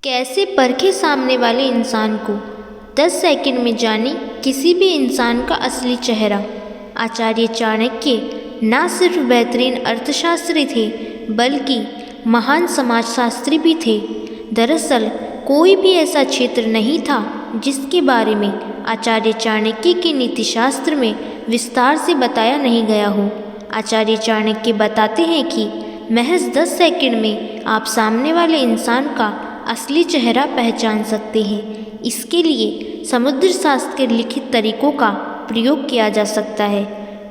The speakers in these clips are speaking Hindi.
कैसे परखे सामने वाले इंसान को। 10 सेकंड में जाने किसी भी इंसान का असली चेहरा। आचार्य चाणक्य न सिर्फ बेहतरीन अर्थशास्त्री थे बल्कि महान समाजशास्त्री भी थे। दरअसल कोई भी ऐसा क्षेत्र नहीं था जिसके बारे में आचार्य चाणक्य के नीतिशास्त्र में विस्तार से बताया नहीं गया हो। आचार्य चाणक्य बताते हैं कि महज 10 सेकंड में आप सामने वाले इंसान का असली चेहरा पहचान सकते हैं। इसके लिए समुद्र शास्त्र के लिखित तरीकों का प्रयोग किया जा सकता है।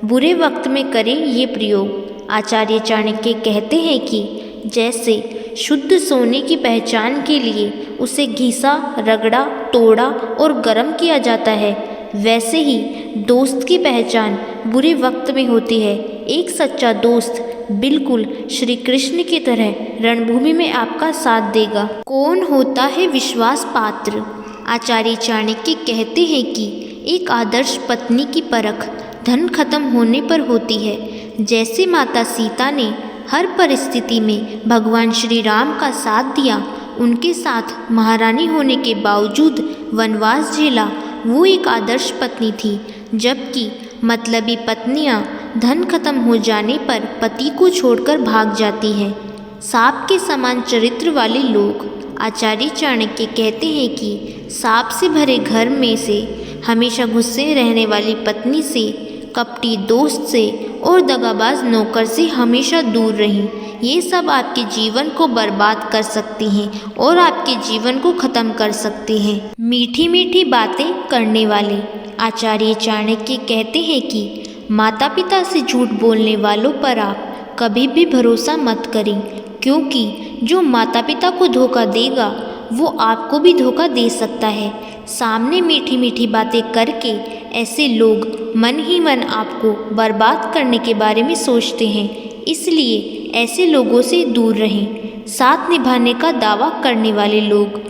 बुरे वक्त में करें ये प्रयोग। आचार्य चाणक्य कहते हैं कि जैसे शुद्ध सोने की पहचान के लिए उसे घिसा, रगड़ा, तोड़ा और गर्म किया जाता है, वैसे ही दोस्त की पहचान बुरे वक्त में होती है। एक सच्चा दोस्त बिल्कुल श्री कृष्ण की तरह रणभूमि में आपका साथ देगा। कौन होता है विश्वास पात्र? आचार्य चाणक्य कहते हैं कि एक आदर्श पत्नी की परख धन खत्म होने पर होती है। जैसे माता सीता ने हर परिस्थिति में भगवान श्री राम का साथ दिया, उनके साथ महारानी होने के बावजूद वनवास झेला, वो एक आदर्श पत्नी थी। जबकि मतलबी पत्नियां धन खत्म हो जाने पर पति को छोड़कर भाग जाती हैं। सांप के समान चरित्र वाले लोग। आचार्य चाणक्य कहते हैं कि सांप से भरे घर में से, हमेशा गुस्से रहने वाली पत्नी से, कपटी दोस्त से और दगाबाज नौकर से हमेशा दूर रहें। ये सब आपके जीवन को बर्बाद कर सकती हैं और आपके जीवन को ख़त्म कर सकते हैं। मीठी मीठी बातें करने वाले। आचार्य चाणक्य कहते हैं कि माता पिता से झूठ बोलने वालों पर आप कभी भी भरोसा मत करें, क्योंकि जो माता पिता को धोखा देगा वो आपको भी धोखा दे सकता है। सामने मीठी मीठी बातें करके ऐसे लोग मन ही मन आपको बर्बाद करने के बारे में सोचते हैं, इसलिए ऐसे लोगों से दूर रहें। साथ निभाने का दावा करने वाले लोग।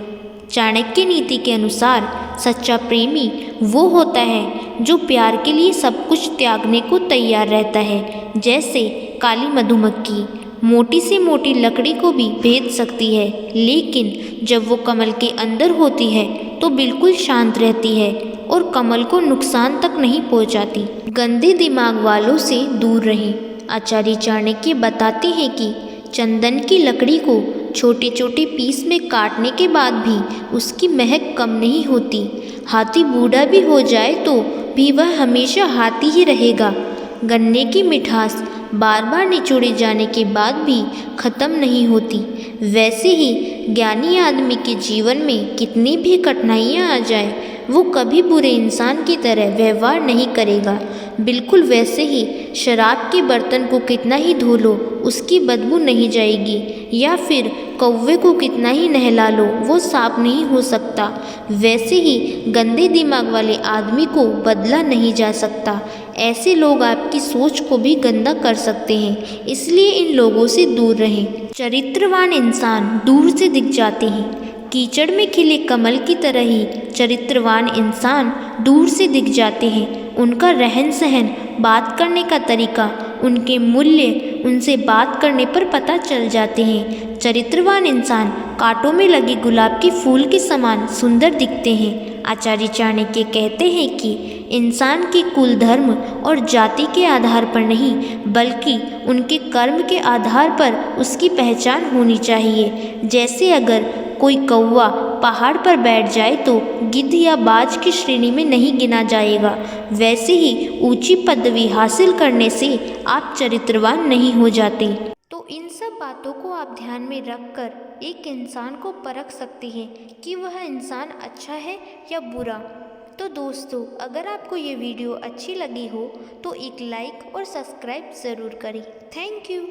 चाणक्य नीति के अनुसार सच्चा प्रेमी वो होता है जो प्यार के लिए सब कुछ त्यागने को तैयार रहता है। जैसे काली मधुमक्खी मोटी से मोटी लकड़ी को भी भेद सकती है, लेकिन जब वो कमल के अंदर होती है तो बिल्कुल शांत रहती है और कमल को नुकसान तक नहीं पहुंचाती। गंदे दिमाग वालों से दूर रहें। आचार्य चाणक्य बताते हैं कि चंदन की लकड़ी को छोटे छोटे पीस में काटने के बाद भी उसकी महक कम नहीं होती। हाथी बूढ़ा भी हो जाए तो भी वह हमेशा हाथी ही रहेगा। गन्ने की मिठास बार बार निचोड़े जाने के बाद भी ख़त्म नहीं होती। वैसे ही ज्ञानी आदमी के जीवन में कितनी भी कठिनाइयाँ आ जाए, वो कभी बुरे इंसान की तरह व्यवहार नहीं करेगा। बिल्कुल वैसे ही शराब के बर्तन को कितना ही धो लो उसकी बदबू नहीं जाएगी, या फिर कौवे को कितना ही नहला लो वो साफ नहीं हो सकता। वैसे ही गंदे दिमाग वाले आदमी को बदला नहीं जा सकता। ऐसे लोग आपकी सोच को भी गंदा कर सकते हैं, इसलिए इन लोगों से दूर रहें। चरित्रवान इंसान दूर से दिख जाते हैं। कीचड़ में खिले कमल की तरह ही चरित्रवान इंसान दूर से दिख जाते हैं। उनका रहन सहन, बात करने का तरीका, उनके मूल्य उनसे बात करने पर पता चल जाते हैं। चरित्रवान इंसान कांटों में लगे गुलाब के फूल के समान सुंदर दिखते हैं। आचार्य चाणक्य कहते हैं कि इंसान के कुल, धर्म और जाति के आधार पर नहीं बल्कि उनके कर्म के आधार पर उसकी पहचान होनी चाहिए। जैसे अगर कोई कौवा पहाड़ पर बैठ जाए तो गिद्ध या बाज की श्रेणी में नहीं गिना जाएगा, वैसे ही ऊंची पदवी हासिल करने से आप चरित्रवान नहीं हो जाते। तो इन सब बातों को आप ध्यान में रखकर एक इंसान को परख सकते हैं कि वह इंसान अच्छा है या बुरा। तो दोस्तों, अगर आपको ये वीडियो अच्छी लगी हो तो एक लाइक और सब्सक्राइब ज़रूर करें। Thank you.